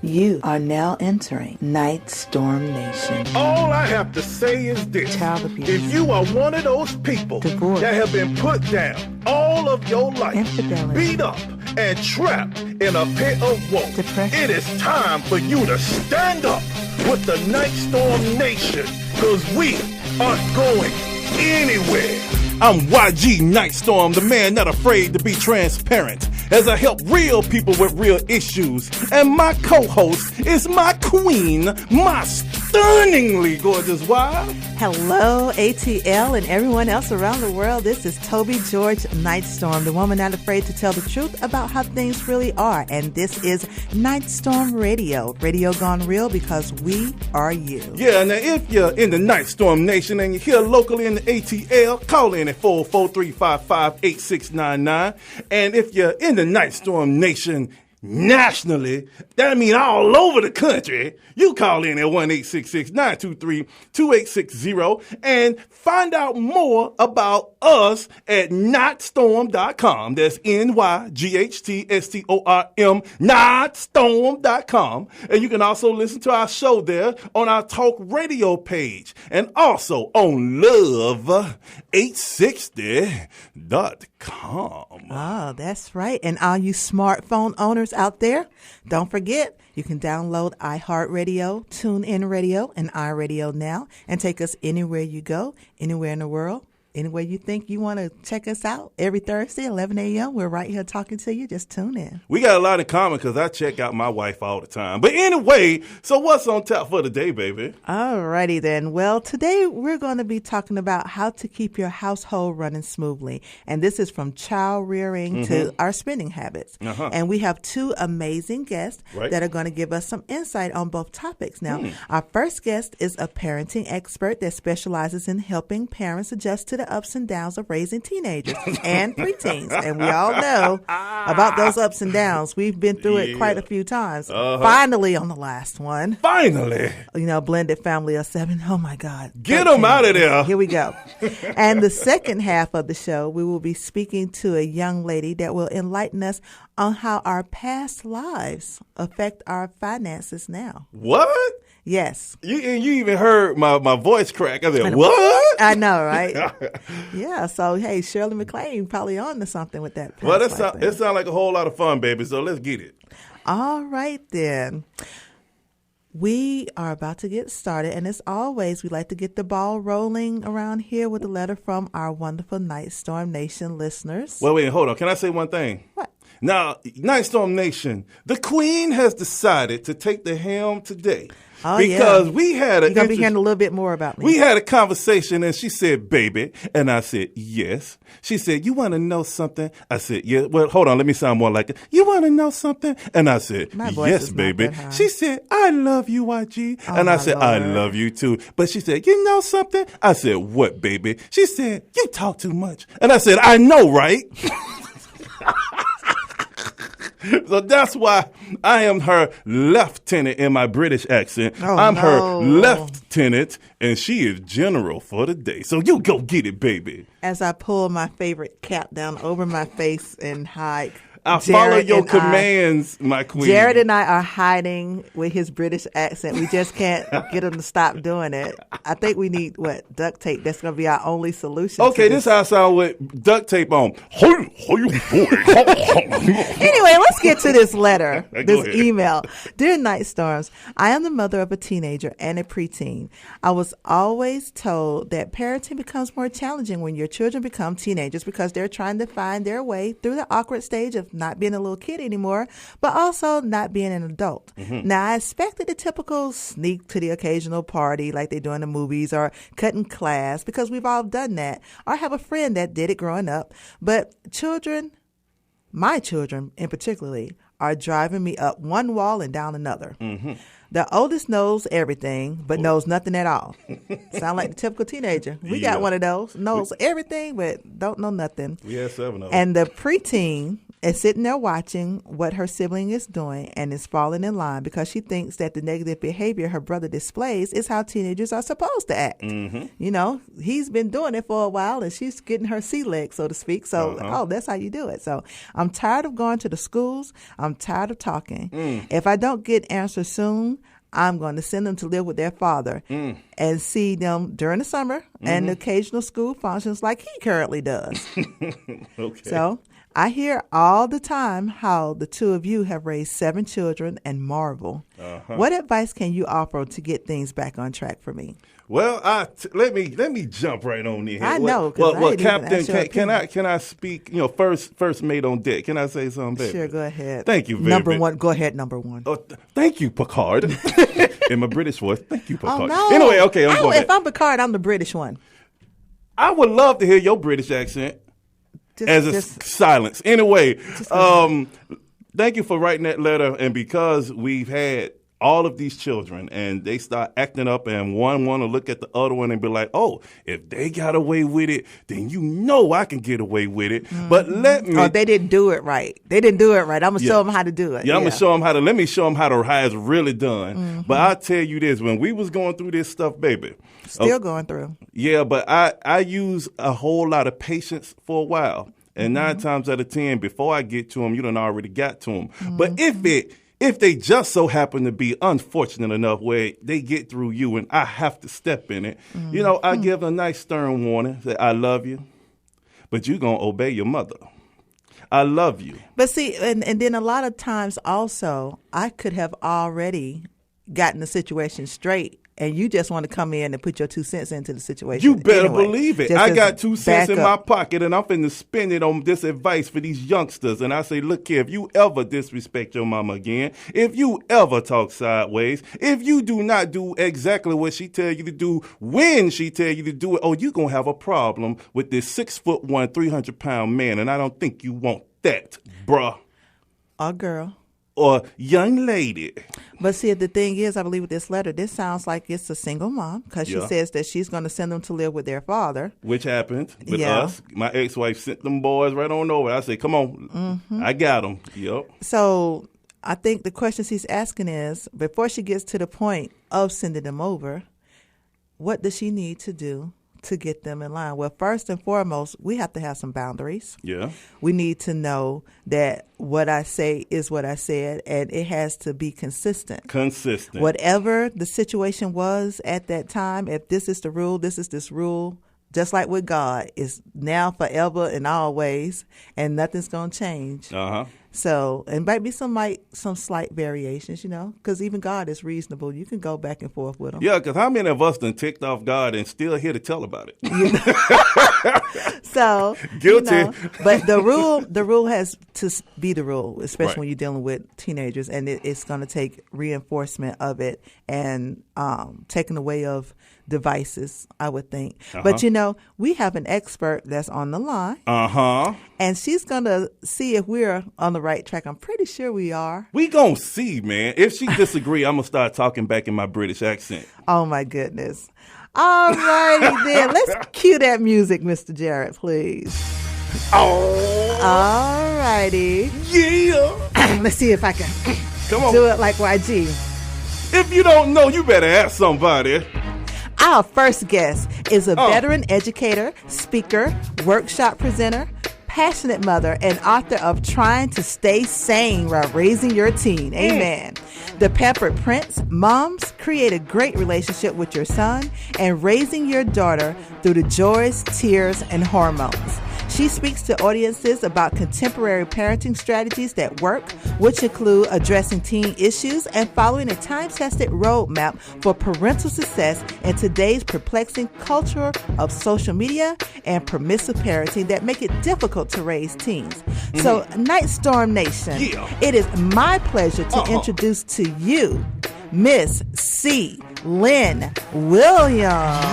You are now entering Night Storm Nation. All I have to say is this. Child abuse. If you are one of those people Divorce. that have been put down all of your life, Infidelity. beat up and trapped in a pit of woe, Depression. it is time for you to stand up with the Night Storm Nation, because we aren't going anywhere. I'm YG Nightstorm, the man not afraid to be transparent, as I help real people with real issues. And my co-host is my queen, my stunningly gorgeous wife. Hello, ATL and everyone else around the world. This is Toby George Nightstorm, the woman not afraid to tell the truth about how things really are. And this is Nightstorm Radio. Radio gone real because we are you. Yeah, now if you're in the Nightstorm Nation and you're here locally in the ATL, call in at 443-558-8699. And if you're in the Nightstorm Nation nationally, that means all over the country, you call in at 1-866-923-2860 and find out more about us at NYGHTSTORM.com. That's NYGHTSTORM, NYGHTSTORM.com. And you can also listen to our show there on our talk radio page and also on Love860.com. Oh, that's right. And all you smartphone owners out there, don't forget, you can download iHeartRadio, Tunein Radio, and iRadionow and take us anywhere you go, anywhere in the world. Anywhere you think you want to check us out, every Thursday, 11 a.m., we're right here talking to you. Just tune in. We got a lot in common because I check out my wife all the time. But anyway, so what's on tap for today, baby? All righty then. Well, today we're going to be talking about how to keep your household running smoothly. And this is from child rearing to our spending habits. And we have two amazing guests that are going to give us some insight on both topics. Now, our first guest is a parenting expert that specializes in helping parents adjust to the ups and downs of raising teenagers and preteens. And we all know about those ups and downs. We've been through it quite a few times. Finally on the last one. Finally. You know, blended family of 7. Oh, my God. Get them out of there. Here we go. And the second half of the show, we will be speaking to a young lady that will enlighten us on how our past lives affect our finances now. What? Yes. You even heard my voice crack. I said, what? I know, right? Yeah. So, hey, Shirley MacLaine probably on to something with that. Well, it sounds like a whole lot of fun, baby. So let's get it. All right, then. We are about to get started. And as always, we like to get the ball rolling around here with a letter from our wonderful Nightstorm Nation listeners. Wait, hold on. Can I say one thing? What? Now, Nightstorm Nation, the Queen has decided to take the helm today. Oh, because yeah. we had You're going to be hearing a little bit more about me. We had a conversation and she said, baby. And I said, yes. She said, you want to know something? I said, yeah. Well, hold on. Let me sound more like it. You want to know something? And I said, yes, baby. She said, I love you, YG. Oh, and I said, Lord. I love you too. But she said, you know something? I said, what, baby? She said, you talk too much. And I said, I know, right? So that's why I am her lieutenant in my British accent. I'm her lieutenant, and she is general for the day. So you go get it, baby. As I pull my favorite cap down over my face and hide. I follow your commands, my queen. Jared and I are hiding with his British accent. We just can't get him to stop doing it. I think we need, duct tape. That's going to be our only solution. Okay, this how I sound with duct tape on. Anyway, let's get to this letter, this email. Dear Nightstorms, I am the mother of a teenager and a preteen. I was always told that parenting becomes more challenging when your children become teenagers because they're trying to find their way through the awkward stage of not being a little kid anymore, but also not being an adult. Now, I expected the typical sneak to the occasional party like they do in the movies or cutting class because we've all done that or have a friend that did it growing up. But children, my children in particularly, are driving me up one wall and down another. The oldest knows everything, but knows nothing at all. Sound like the typical teenager. We got one of those. Knows everything, but don't know nothing. We had 7 of them. And the preteen is sitting there watching what her sibling is doing and is falling in line because she thinks that the negative behavior her brother displays is how teenagers are supposed to act. Mm-hmm. You know, he's been doing it for a while and she's getting her sea legs, so to speak. So, that's how you do it. So I'm tired of going to the schools. I'm tired of talking. If I don't get answers soon, I'm going to send them to live with their father and see them during the summer and occasional school functions like he currently does. Okay. So I hear all the time how the two of you have raised 7 children and marvel. What advice can you offer to get things back on track for me? Well, let me jump right on in here. I know. Well, Captain, can I speak? You know, first mate on deck. Can I say something, baby? Sure, go ahead. Thank you, baby. Number one. Go ahead, number one. Oh, thank you, Picard. In my British voice, thank you, Picard. Oh, no. Anyway, okay, I'm going. If I'm Picard, I'm the British one. I would love to hear your British accent as silence. Anyway, thank you for writing that letter, and because we've had all of these children and they start acting up and one want to look at the other one and be like, oh, if they got away with it, then you know I can get away with it. But let me. Oh, they didn't do it right. I'm going to show them how to do it. Yeah, I'm going to show them how it's really done. But I'll tell you this, when we was going through this stuff, baby. Still going through. Yeah, but I use a whole lot of patience for a while. And 9 times out of 10, before I get to them, you done already got to them. But if they just so happen to be unfortunate enough where they get through you and I have to step in it, you know, I give a nice stern warning that I love you, but you're going to obey your mother. I love you. But see, and then a lot of times also, I could have already gotten the situation straight. And you just want to come in and put your 2 cents into the situation. You better believe it. I got 2 cents in my pocket, and I'm finna spend it on this advice for these youngsters. And I say, look here, if you ever disrespect your mama again, if you ever talk sideways, if you do not do exactly what she tell you to do when she tell you to do it, oh, you going to have a problem with this 6'1", 300-pound man. And I don't think you want that, bruh. Or girl. Or young lady. But see, the thing is, I believe with this letter, this sounds like it's a single mom because she says that she's going to send them to live with their father. Which happened with us. My ex-wife sent them boys right on over. I said, come on, I got them. Yep. So I think the question she's asking is, before she gets to the point of sending them over, what does she need to do to get them in line? Well, first and foremost, we have to have some boundaries. Yeah. We need to know that what I say is what I said, and it has to be consistent. Consistent. Whatever the situation was at that time, if this is the rule, this is this rule, just like with God, is now, forever, and always, and nothing's going to change. So, and might be some slight variations, you know, because even God is reasonable. You can go back and forth with him. Yeah, because how many of us done ticked off God and still here to tell about it? So guilty. You know, but the rule has to be the rule, especially when you're dealing with teenagers, and it's going to take reinforcement of it and taking away of devices, I would think. But you know, we have an expert that's on the line. And she's going to see if we're on the right track. I'm pretty sure we are. We going to see, man. If she disagree, I'm going to start talking back in my British accent. Oh, my goodness. All righty, then. Let's cue that music, Mr. Jarrett, please. Oh. All righty. Yeah. Let's see if I can Come on. do it like YG. If you don't know, you better ask somebody. Our first guest is a veteran educator, speaker, workshop presenter, passionate mother, and author of Trying to Stay Sane While Raising Your Teen. Amen. The Pampered Prince, moms, create a great relationship with your son and raising your daughter through the joys, tears, and hormones. She speaks to audiences about contemporary parenting strategies that work, which include addressing teen issues and following a time-tested roadmap for parental success in today's perplexing culture of social media and permissive parenting that make it difficult to raise teens. So, NYGHTSTORM Nation, it is my pleasure to introduce to you Miss C. Lynn Williams.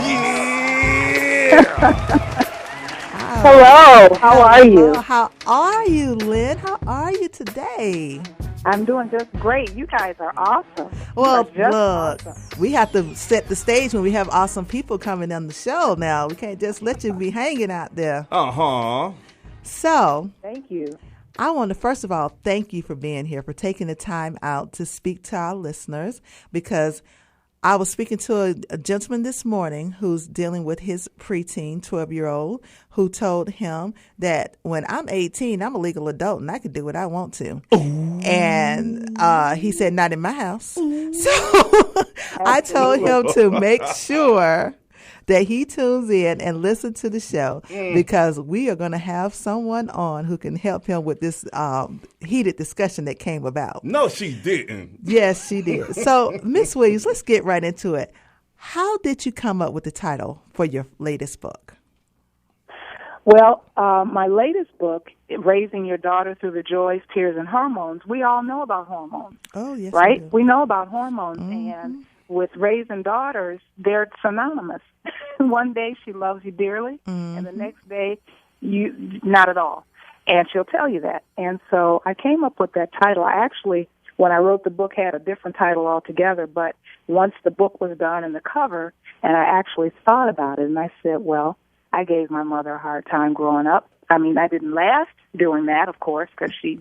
Hello, how are you? How are you, Lynn? How are you today? I'm doing just great. You guys are awesome. Well, look, we have to set the stage when we have awesome people coming on the show now. We can't just let you be hanging out there. So, thank you. I want to, first of all, thank you for being here, for taking the time out to speak to our listeners, because I was speaking to a gentleman this morning who's dealing with his preteen 12-year-old who told him that when I'm 18, I'm a legal adult and I can do what I want to. Ooh. And he said, not in my house. Ooh. So I told him to make sure that he tunes in and listen to the show, because we are going to have someone on who can help him with this heated discussion that came about. No, she didn't. Yes, she did. So, Miss Williams, let's get right into it. How did you come up with the title for your latest book? Well, my latest book, Raising Your Daughter Through the Joys, Tears, and Hormones, we all know about hormones. Oh, yes. Right? We know about hormones, and with raising daughters, they're synonymous. One day she loves you dearly, and the next day you not at all. And she'll tell you that. And so I came up with that title. I actually, when I wrote the book, had a different title altogether, but once the book was done and the cover, and I actually thought about it, and I said, well, I gave my mother a hard time growing up. I mean, I didn't last doing that, of course, because she,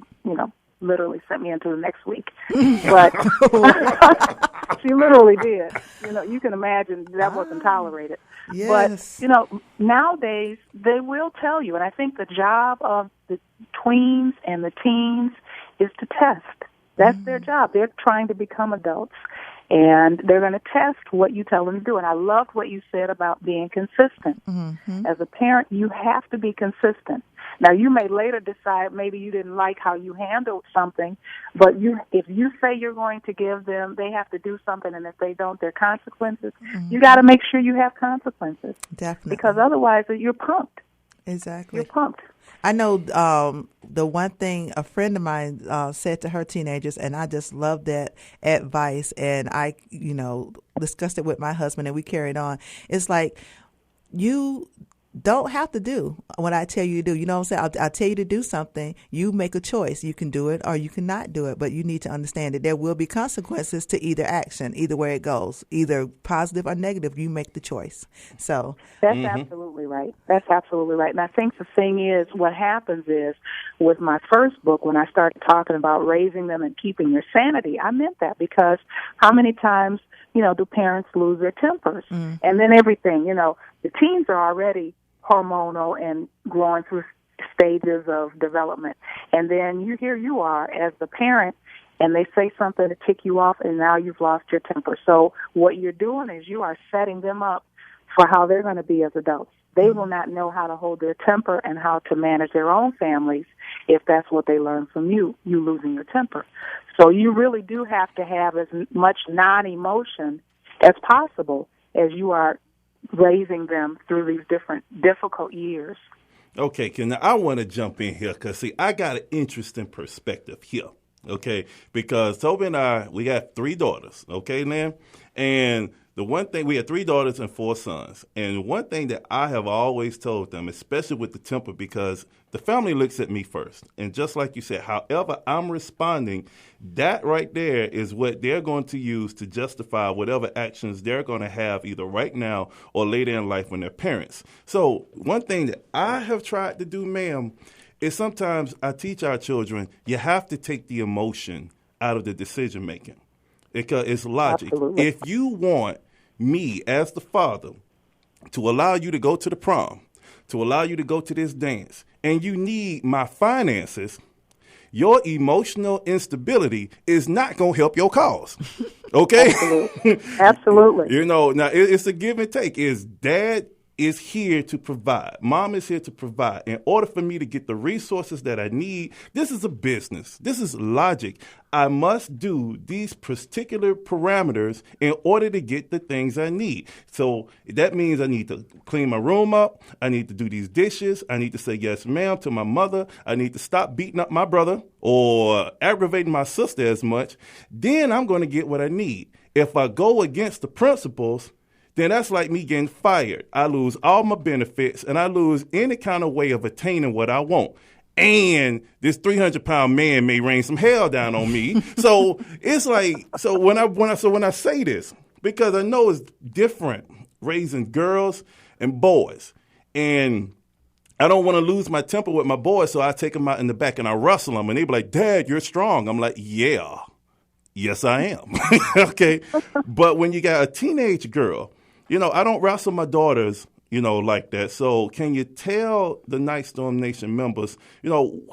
literally sent me into the next week. But she literally did. You can imagine that wasn't tolerated. Yes. But, nowadays they will tell you, and I think the job of the tweens and the teens is to test. That's their job. They're trying to become adults, and they're going to test what you tell them to do. And I loved what you said about being consistent. As a parent, you have to be consistent. Now, you may later decide maybe you didn't like how you handled something, but if you say you're going to give them, they have to do something, and if they don't, there are consequences. You got to make sure you have consequences. Definitely. Because otherwise, you're punked. Exactly. You're punked. I know the one thing a friend of mine said to her teenagers, and I just love that advice, and I, discussed it with my husband, and we carried on. It's like, you don't have to do what I tell you to do. You know what I'm saying? I'll tell you to do something. You make a choice. You can do it or you cannot do it. But you need to understand that there will be consequences to either action, either way it goes, either positive or negative. You make the choice. So that's absolutely right. That's absolutely right. And I think the thing is, what happens is, with my first book, when I started talking about raising them and keeping your sanity, I meant that, because how many times, do parents lose their tempers? And then everything, the teens are already hormonal and growing through stages of development. And then here you are as the parent, and they say something to tick you off, and now you've lost your temper. So what you're doing is you are setting them up for how they're going to be as adults. They will not know how to hold their temper and how to manage their own families if that's what they learn from you losing your temper. So you really do have to have as much non-emotion as possible as you are raising them through these different difficult years. Okay, Ken, I want to jump in here because, I got an interesting perspective here, okay? Because Toby and I, we got 3 daughters, okay, Lynn? And the one thing, we had 3 daughters and 4 sons. And one thing that I have always told them, especially with the temper, because the family looks at me first. And just like you said, however I'm responding, that right there is what they're going to use to justify whatever actions they're going to have either right now or later in life when they're parents. So one thing that I have tried to do, ma'am, is sometimes I teach our children, you have to take the emotion out of the decision making. Because it's logic. Absolutely. If you want me as the father to allow you to go to the prom, to allow you to go to this dance, and you need my finances, your emotional instability is not going to help your cause. Okay? Absolutely. Now it's a give and take. Dad is here to provide. Mom is here to provide. In order for me to get the resources that I need, this is a business. This is logic. I must do these particular parameters in order to get the things I need. So that means I need to clean my room up. I need to do these dishes. I need to say yes, ma'am, to my mother. I need to stop beating up my brother or aggravating my sister as much. Then I'm going to get what I need. If I go against the principles, then that's like me getting fired. I lose all my benefits, and I lose any kind of way of attaining what I want. And this 300-pound man may rain some hell down on me. So it's like, when I say this, because I know it's different raising girls and boys, and I don't want to lose my temper with my boys, so I take them out in the back and I wrestle them. And they be like, Dad, you're strong. I'm like, yeah, yes, I am. Okay. But when you got a teenage girl, I don't wrestle my daughters, like that. So can you tell the Night Storm Nation members,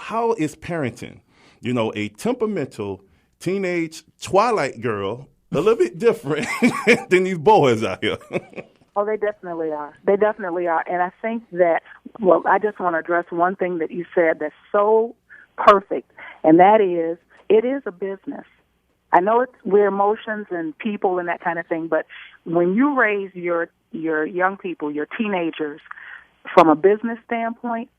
how is parenting, a temperamental teenage Twilight girl a little bit different than these boys out here? Oh, they definitely are. They definitely are. And I think that, well, I just want to address one thing that you said that's so perfect, and that is, it is a business. I know we're emotions and people and that kind of thing, but when you raise your young people, your teenagers, from a business standpoint,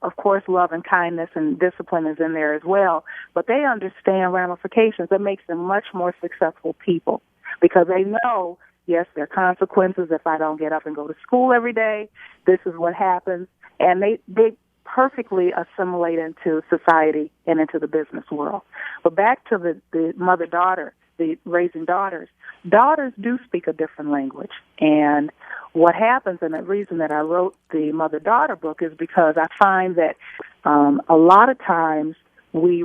of course, love and kindness and discipline is in there as well, but they understand ramifications that makes them much more successful people, because they know, yes, there are consequences if I don't get up and go to school every day. This is what happens. And they perfectly assimilate into society and into the business world. But back to the mother-daughter, the raising daughters. Daughters do speak a different language. And what happens, and the reason that I wrote the mother-daughter book is because I find that a lot of times we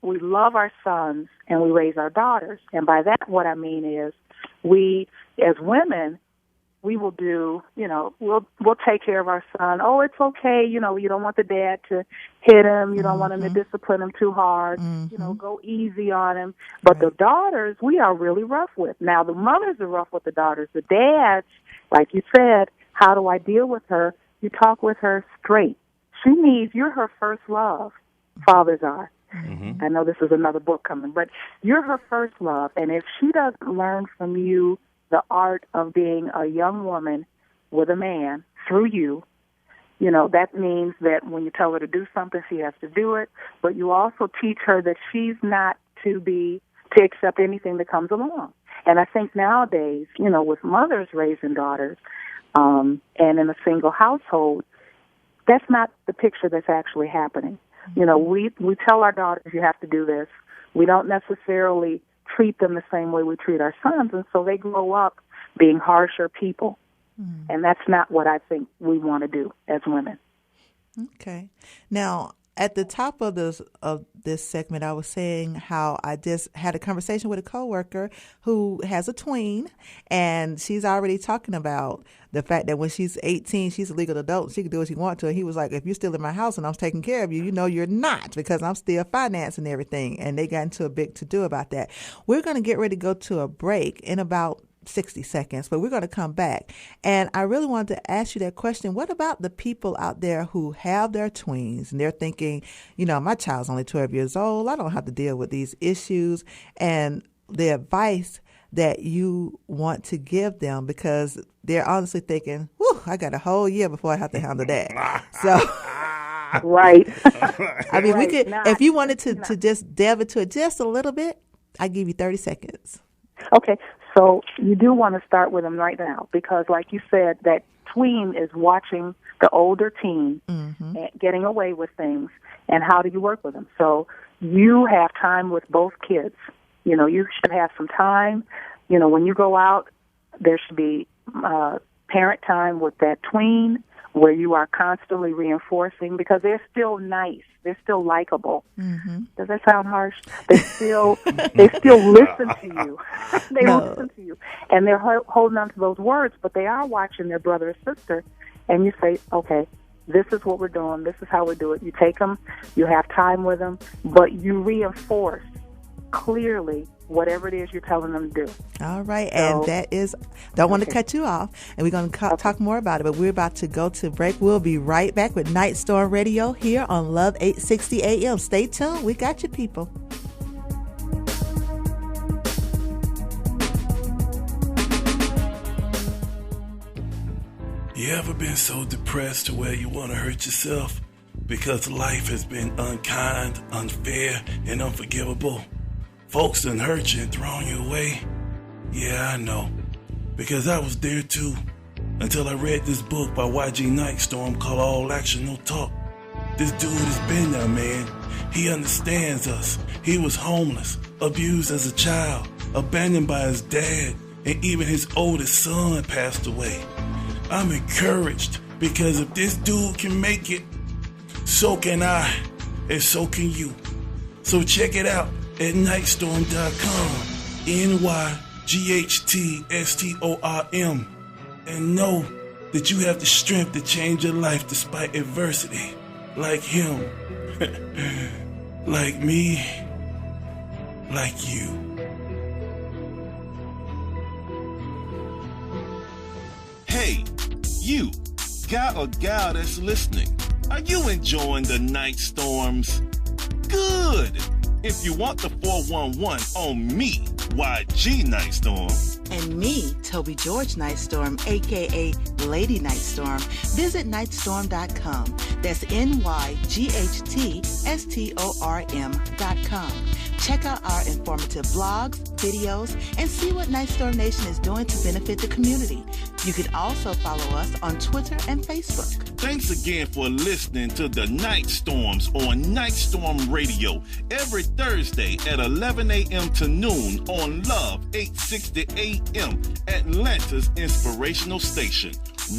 love our sons and we raise our daughters. And by that, what I mean is, we, as women, we will do, we'll take care of our son. Oh, it's okay. You don't want the dad to hit him. You don't want him to discipline him too hard. Go easy on him. But the daughters, we are really rough with. Now, the mothers are rough with the daughters. The dads, like you said, how do I deal with her? You talk with her straight. You're her first love. Fathers are. I know this is another book coming, but you're her first love. And if she doesn't learn from you the art of being a young woman with a man through you, that means that when you tell her to do something, she has to do it. But you also teach her that she's not to accept anything that comes along. And I think nowadays, with mothers raising daughters, and in a single household, that's not the picture that's actually happening. We tell our daughters, you have to do this. We don't necessarily treat them the same way we treat our sons, and so they grow up being harsher people. And that's not what I think we want to do as women. Okay. Now, at the top of this segment, I was saying how I just had a conversation with a coworker who has a tween, and she's already talking about the fact that when she's 18, she's a legal adult. She can do what she wants to. And he was like, if you're still in my house and I'm taking care of you, you're not, because I'm still financing everything. And they got into a big to-do about that. We're going to get ready to go to a break in about 60 seconds, but we're going to come back. And I really wanted to ask you that question. What about the people out there who have their tweens and they're thinking, my child's only 12 years old. I don't have to deal with these issues. And the advice that you want to give them, because they're honestly thinking, I got a whole year before I have to handle that. So, right. I mean, we could, if you wanted to just delve into it just a little bit, I give you 30 seconds. Okay. So you do want to start with them right now, because like you said, that tween is watching the older teen getting away with things, and how do you work with them? So you have time with both kids. You should have some time. When you go out, there should be parent time with that tween, where you are constantly reinforcing, because they're still nice. They're still likable. Does that sound harsh? They still listen to you. They listen to you. And they're holding on to those words, but they are watching their brother or sister. And you say, okay, this is what we're doing. This is how we do it. You take them. You have time with them. But you reinforce clearly whatever it is you're telling them to do. All right. And that is, don't want to cut you off. And we're going to talk more about it. But we're about to go to break. We'll be right back with Night Storm Radio here on Love 860 AM. Stay tuned. We got you, people. You ever been so depressed to where you want to hurt yourself because life has been unkind, unfair, and unforgivable? Folks done hurt you and thrown you away. Yeah, I know, because I was there too, until I read this book by NYGHTSTORM called All Action No Talk. This dude has been there, man. He understands us. He was homeless, abused as a child, abandoned by his dad, and even his oldest son passed away. I'm encouraged Because if this dude can make it, so can I, and so can you. So check it out at nightstorm.com, NYGHTSTORM, and know that you have the strength to change your life despite adversity, like him, like me, like you. Hey, you, guy or gal that's listening, are you enjoying the night storms? Good. If you want the 411 on me, YG Night Storm, And me, Toby George Nightstorm, a.k.a. Lady Nightstorm, visit nightstorm.com. That's NYGHTSTORM.com. Check out our informative blogs, videos, and see what Nightstorm Nation is doing to benefit the community. You can also follow us on Twitter and Facebook. thanks again for listening to the Night Storms on Night Storm Radio every Thursday at 11 a.m. to noon on Love 860 a.m. Atlanta's inspirational station.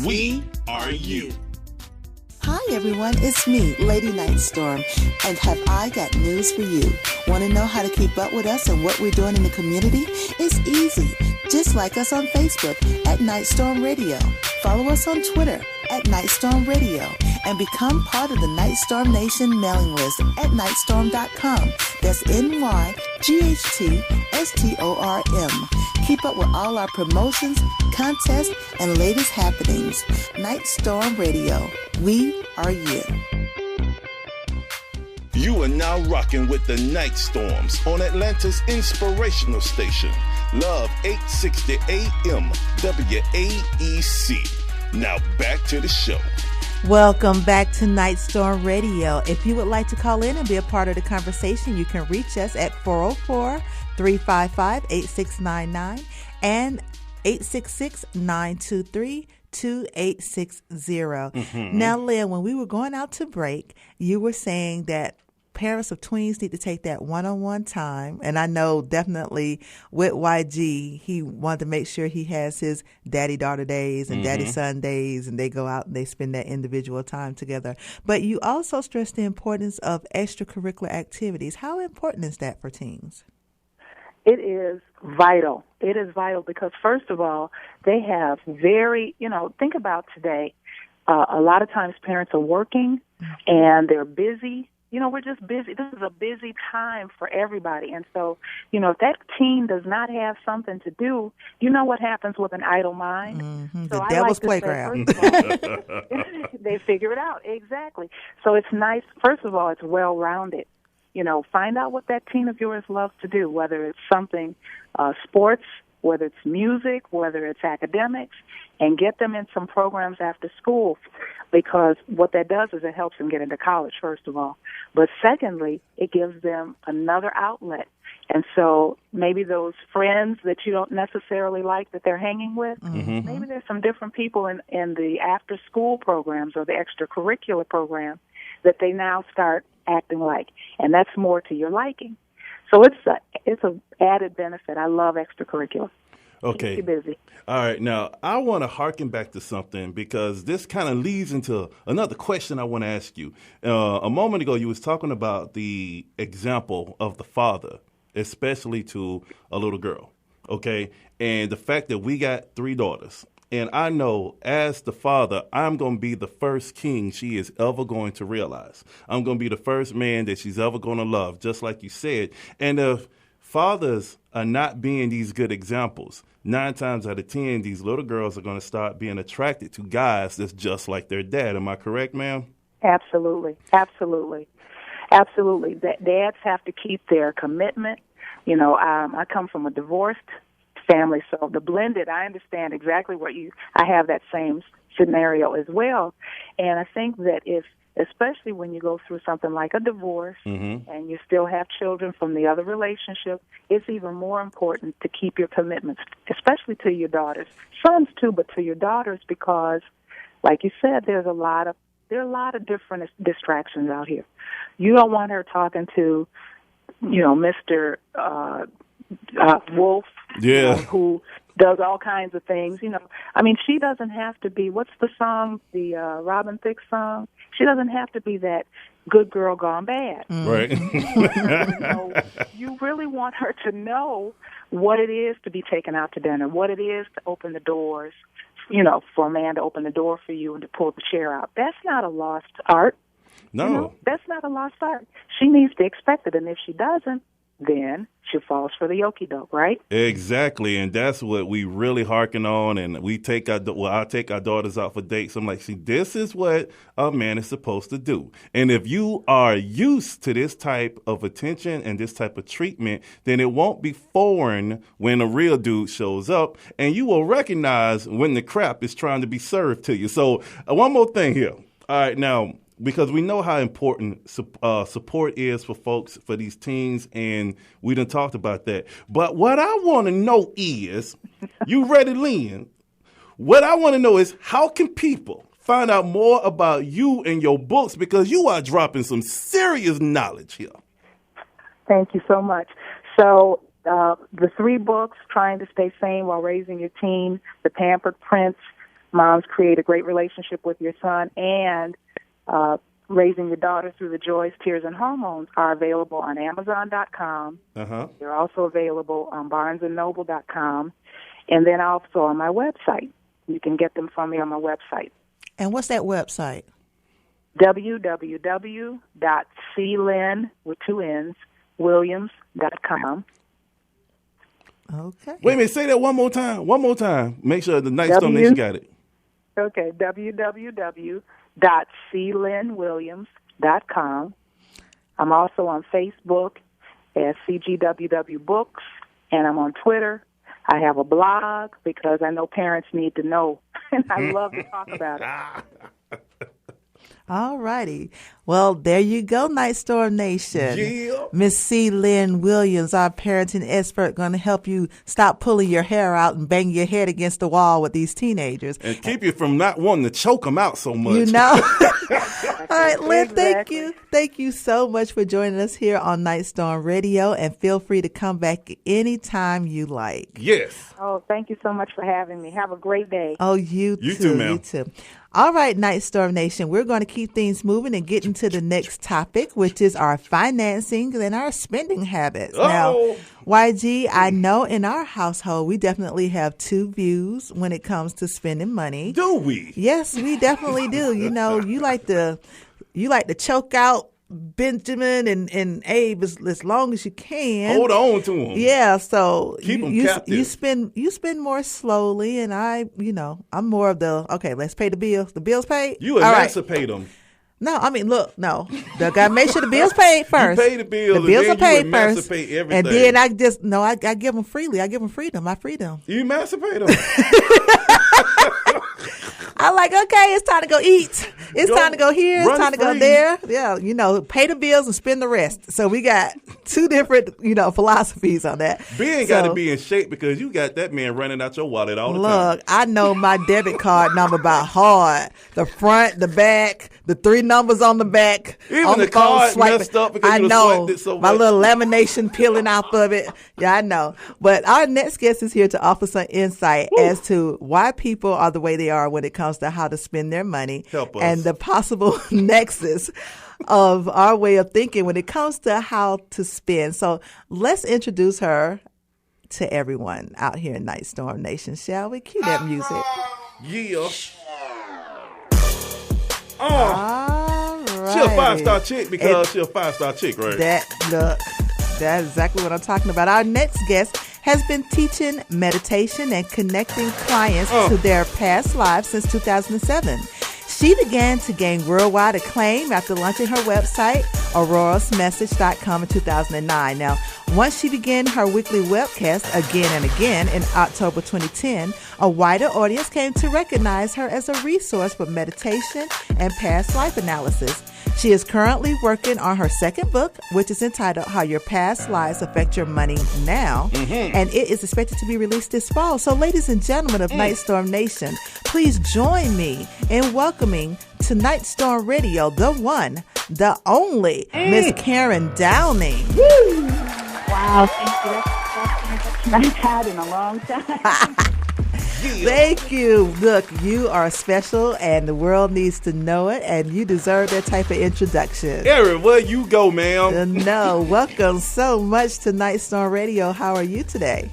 We are you. Hi everyone, it's me, Lady Nightstorm, and have I got news for you. Want to know how to keep up with us and what we're doing in the community? It's easy. Just like us on Facebook at Nightstorm Radio. Follow us on Twitter at Nightstorm Radio and become part of the Nightstorm Nation mailing list at nightstorm.com. That's NYGHTSTORM. Keep up with all our promotions, contests, and latest happenings. Nightstorm Radio. We are you. You are now rocking with the Night Storms on Atlanta's inspirational station, Love 860 AM WAEC. Now back to the show. Welcome back to Nightstorm Radio. If you would like to call in and be a part of the conversation, you can reach us at 404-355-8699 and 866-923-2860. Now, Lynn, when we were going out to break, you were saying that parents of tweens need to take that one-on-one time. And I know definitely with YG, he wanted to make sure he has his daddy-daughter days and daddy-son days, and they go out and they spend that individual time together. But you also stressed the importance of extracurricular activities. How important is that for teens? It is vital. It is vital because, first of all, they have think about today. A lot of times parents are working and they're busy. We're just busy. This is a busy time for everybody. And so, if that teen does not have something to do, you know what happens with an idle mind? Mm-hmm. So The devil's playground. They figure it out. Exactly. So it's nice. First of all, it's well-rounded. Find out what that teen of yours loves to do, whether it's something, sports, whether it's music, whether it's academics, and get them in some programs after school, because what that does is it helps them get into college, first of all. But secondly, it gives them another outlet. And so maybe those friends that you don't necessarily like that they're hanging with, maybe there's some different people in the after-school programs or the extracurricular program that they now start acting like, and that's more to your liking. So it's a added benefit. I love extracurricular. Okay. Keep you busy. All right. Now, I want to harken back to something because this kind of leads into another question I want to ask you. A moment ago, you was talking about the example of the father, especially to a little girl, okay? And the fact that we got 3 daughters. And I know as the father, I'm going to be the first king she is ever going to realize. I'm going to be the first man that she's ever going to love, just like you said. And if fathers are not being these good examples, 9 times out of 10, these little girls are going to start being attracted to guys that's just like their dad. Am I correct, ma'am? Absolutely. Absolutely. Absolutely. Dads have to keep their commitment. I come from a divorced family, so the blended, I understand exactly I have that same scenario as well. And I think that especially when you go through something like a divorce and you still have children from the other relationship, it's even more important to keep your commitments, especially to your daughters. Sons too, but to your daughters, because like you said, there are a lot of different distractions out here. You don't want her talking to, Mr. Wolf, yeah, who does all kinds of things. I mean, she doesn't have to be, what's the song, the Robin Thicke song? She doesn't have to be that good girl gone bad. Right. You really want her to know what it is to be taken out to dinner, what it is to open the doors, for a man to open the door for you and to pull the chair out. That's not a lost art. No. That's not a lost art. She needs to expect it, and if she doesn't, then she falls for the okie doke, right? Exactly, and that's what we really harken on. And I take our daughters out for dates. I'm like, see, this is what a man is supposed to do. And if you are used to this type of attention and this type of treatment, then it won't be foreign when a real dude shows up, and you will recognize when the crap is trying to be served to you. So one more thing here. All right, now, because we know how important support is for folks, for these teens, and we done talked about that. But what I want to know is, you ready, Lynn? What I want to know is, how can people find out more about you and your books? Because you are dropping some serious knowledge here. Thank you so much. So the 3 books, Trying to Stay Sane While Raising Your Teen, The Pampered Prince, Moms Create a Great Relationship with Your Son, and Raising Your Daughter Through the Joys, Tears, and Hormones, are available on Amazon.com. Uh-huh. They're also available on BarnesandNoble.com, and then also on my website. You can get them from me on my website. And what's that website? www.clynn, with 2 N's, Williams.com. Okay. Wait a minute, say that one more time. One more time. Make sure the NYGHTSTORM Nation got it. Okay, www.clynnwilliams.com. I'm also on Facebook as CGWW Books, and I'm on Twitter. I have a blog because I know parents need to know, and I love to talk about it. All righty. Well, there you go, NYGHTSTORM Nation. Yeah. Miss C. Lynn Williams, our parenting expert, going to help you stop pulling your hair out and banging your head against the wall with these teenagers. And keep you from not wanting to choke them out so much. All right, Lynn, thank you. Thank you so much for joining us here on NYGHTSTORM Radio, and feel free to come back anytime you like. Yes. Oh, thank you so much for having me. Have a great day. Oh, you too. You too, ma'am. You too. All right, NYGHTSTORM Nation, we're going to keep things moving and get into the next topic, which is our financing and our spending habits. Oh. Now, YG, I know in our household, we definitely have 2 views when it comes to spending money. Do we? Yes, we definitely do. You like to choke out Benjamin and Abe as long as you can. Hold on to them. Yeah, so Keep them captive. You spend more slowly, and I'm more of the, okay, let's pay the bills. The bills paid? You emancipate them. No, I mean, look, no. They got to make sure the bills paid first. You pay the bills, The bills and are then paid you first. emancipate everything. And then I give them freely. I give them freedom. I free them. You emancipate them. I'm like, okay, it's time to go eat. It's time to go here. It's time to go there. Yeah, pay the bills and spend the rest. So we got 2 different, philosophies on that. Ben got to be in shape because you got that man running out your wallet all the time. Look, I know my debit card number by heart. The front, the back, the 3 numbers on the back. Even on the card messed up because you swiped it so much. My little lamination peeling off of it. Yeah, I know. But our next guest is here to offer some insight as to why people are the way they are when it comes to how to spend their money. Help us. And the possible nexus of our way of thinking when it comes to how to spend. So let's introduce her to everyone out here in NYGHTSTORM Nation, shall we? Cue that music. Yeah. All right. She a 5-star chick because she a 5-star chick, right? That's exactly what I'm talking about. Our next guest has been teaching meditation and connecting clients to their past lives since 2007. She began to gain worldwide acclaim after launching her website, aurorasmessage.com, in 2009. Now, once she began her weekly webcast again and again in October 2010, a wider audience came to recognize her as a resource for meditation and past life analysis. She is currently working on her second book, which is entitled How Your Past Lives Affect Your Money Now, and it is expected to be released this fall. So, ladies and gentlemen of NYGHTSTORM Nation, please join me in welcoming to NYGHTSTORM Radio the one, the only, Miss Karen Downing. Wow, thank you. That's I've had in a long time. Thank you. Look, you are special, and the world needs to know it, and you deserve that type of introduction. Erin, where you go, ma'am? No, welcome so much to Night Storm Radio. How are you today?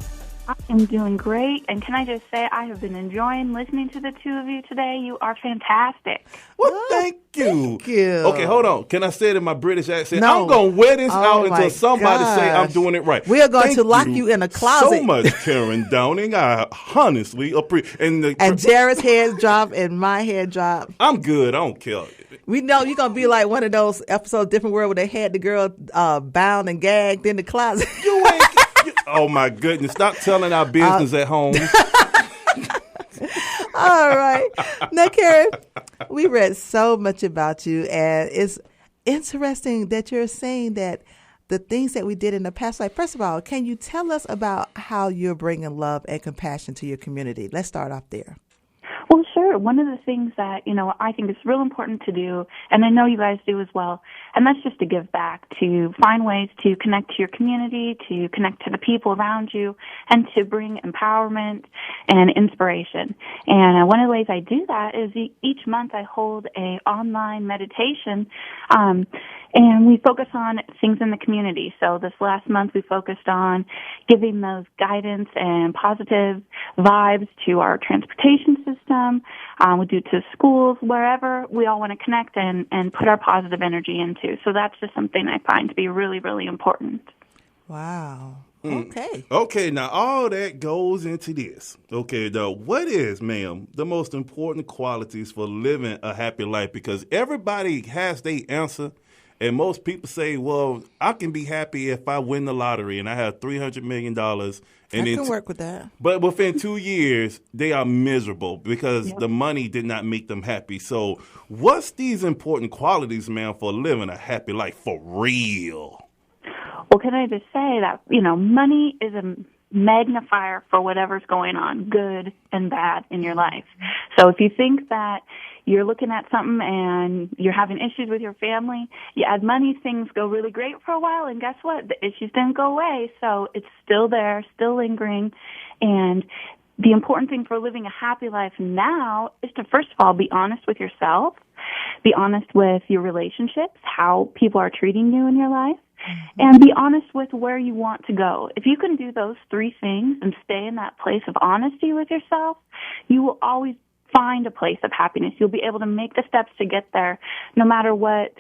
I am doing great, and can I just say I have been enjoying listening to the two of you today. You are fantastic. Well, thank you. Thank you. Okay, hold on. Can I say it in my British accent? No. I'm going to wear this out until my somebody say I'm gosh. doing it right. We are going Thank to lock you in a closet. so much, Karen Downing. I honestly appreciate And Jared's head drop and my head drop. I'm good. I don't care. We know you're going to be like one of those episodes, Different World, where they had the girl bound and gagged in the closet. You ain't. Oh, my goodness. Stop telling our business at home. All right. Now, Karen, we read so much about you, and it's interesting that you're saying that the things that we did in the past, like, first of all, can you tell us about how you're bringing love and compassion to your community? Let's start off there. Well, sure. One of the things that, I think is real important to do, and I know you guys do as well, and that's just to give back, to find ways to connect to your community, to connect to the people around you, and to bring empowerment and inspiration. And one of the ways I do that is each month I hold a online meditation, and we focus on things in the community. So this last month we focused on giving those guidance and positive vibes to our transportation system. We do to schools, wherever we all want to connect and put our positive energy into. So that's just something I find to be really, really important. Wow. Okay. Okay, now all that goes into this. Okay, now what is, ma'am, the most important qualities for living a happy life? Because everybody has their answer. And most people say, well, I can be happy if I win the lottery and I have $300 million. And I can work with that. But within 2 years, they are miserable because the money did not make them happy. So what's these important qualities, ma'am, for living a happy life for real? Well, can I just say that, money is a magnifier for whatever's going on, good and bad in your life. So if you think that you're looking at something and you're having issues with your family, you add money, things go really great for a while, and guess what? The issues didn't go away, so it's still there, still lingering. And the important thing for living a happy life now is to, first of all, be honest with yourself, be honest with your relationships, how people are treating you in your life, and be honest with where you want to go. If you can do those three things and stay in that place of honesty with yourself, you will always find a place of happiness. You'll be able to make the steps to get there, no matter what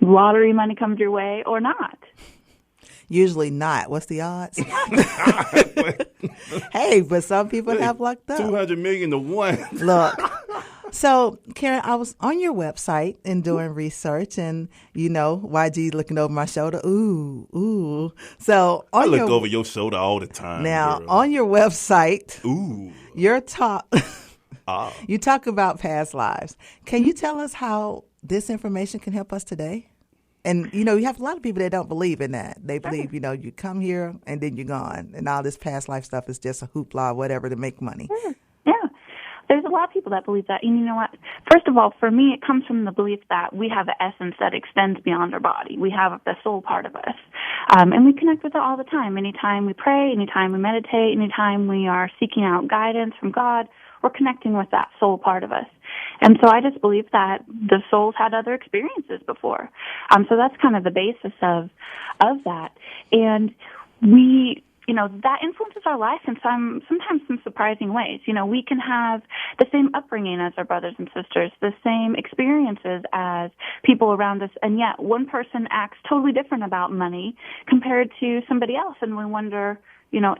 lottery money comes your way or not. Usually not. What's the odds? Hey, but some people have lucked up. 200 million to 1. Look. So, Karen, I was on your website and doing research, and, YG looking over my shoulder. Ooh. So I look over your shoulder all the time. Now, girl. on your website, your top... You talk about past lives. Can you tell us how this information can help us today? And, you have a lot of people that don't believe in that. They believe, you come here and then you're gone. And all this past life stuff is just a hoopla, whatever, to make money. Yeah. There's a lot of people that believe that. And you know what? First of all, for me, it comes from the belief that we have an essence that extends beyond our body. We have the soul part of us. And we connect with it all the time. Anytime we pray, anytime we meditate, anytime we are seeking out guidance from God, we're connecting with that soul part of us. And so I just believe that the soul's had other experiences before. So that's kind of the basis of that. And we, that influences our life in sometimes some surprising ways. We can have the same upbringing as our brothers and sisters, the same experiences as people around us, and yet one person acts totally different about money compared to somebody else, and we wonder,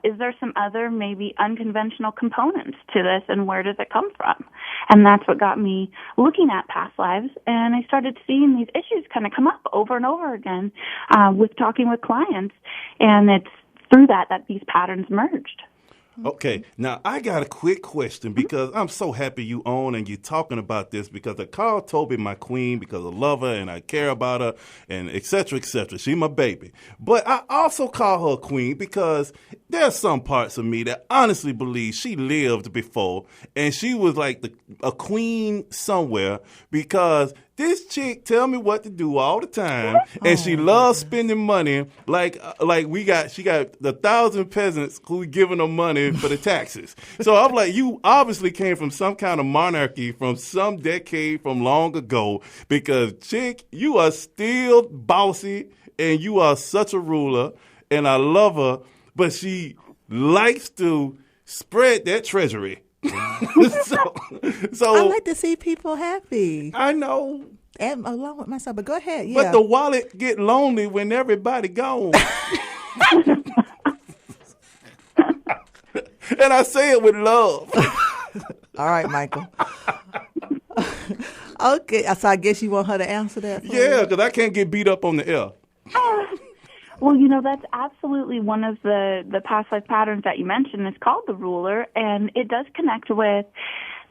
is there some other maybe unconventional components to this, and where does it come from? And that's what got me looking at past lives, and I started seeing these issues kind of come up over and over again with talking with clients, and it's through that these patterns emerged. Okay, now I got a quick question because I'm so happy you on and you're talking about this because I called Toby my queen because I love her and I care about her and et cetera, et cetera. She's my baby. But I also call her queen because there's some parts of me that honestly believe she lived before and she was like a queen somewhere because This chick tell me what to do all the time, and she loves spending money. Like she got the 1,000 peasants who giving her money for the taxes. So I'm like, you obviously came from some kind of monarchy from some decade from long ago, because chick, you are still bossy and you are such a ruler, and I love her, but she likes to spread that treasury. so I like to see people happy. I know. And along with myself, but go ahead. Yeah. But the wallet get lonely when everybody gone. And I say it with love. All right, Michael. Okay, so I guess you want her to answer that? Yeah, because I can't get beat up on the air. Well, you know, that's absolutely one of the past life patterns that you mentioned. It's called the ruler, and it does connect with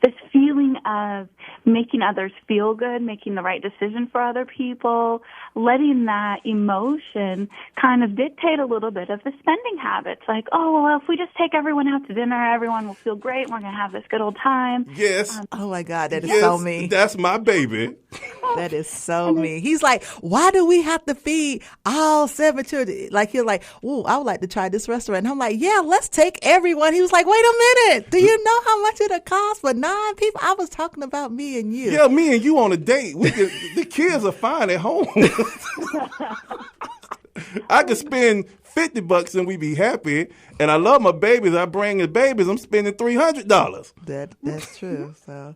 this feeling of making others feel good, making the right decision for other people, letting that emotion kind of dictate a little bit of the spending habits. Like, oh, well, if we just take everyone out to dinner, everyone will feel great. We're going to have this good old time. Yes. Oh, my God, that is so me. That's my baby. That is so me. He's like, why do we have to feed all 7 children? Like, he's like, ooh, I would like to try this restaurant. And I'm like, yeah, let's take everyone. He was like, wait a minute. Do you know how much it'll cost for 9 people? I was talking about me and you. Yeah, me and you on a date. The kids are fine at home. I could spend $50 and we be happy. And I love my babies. I bring the babies. I'm spending $300. That's true. So.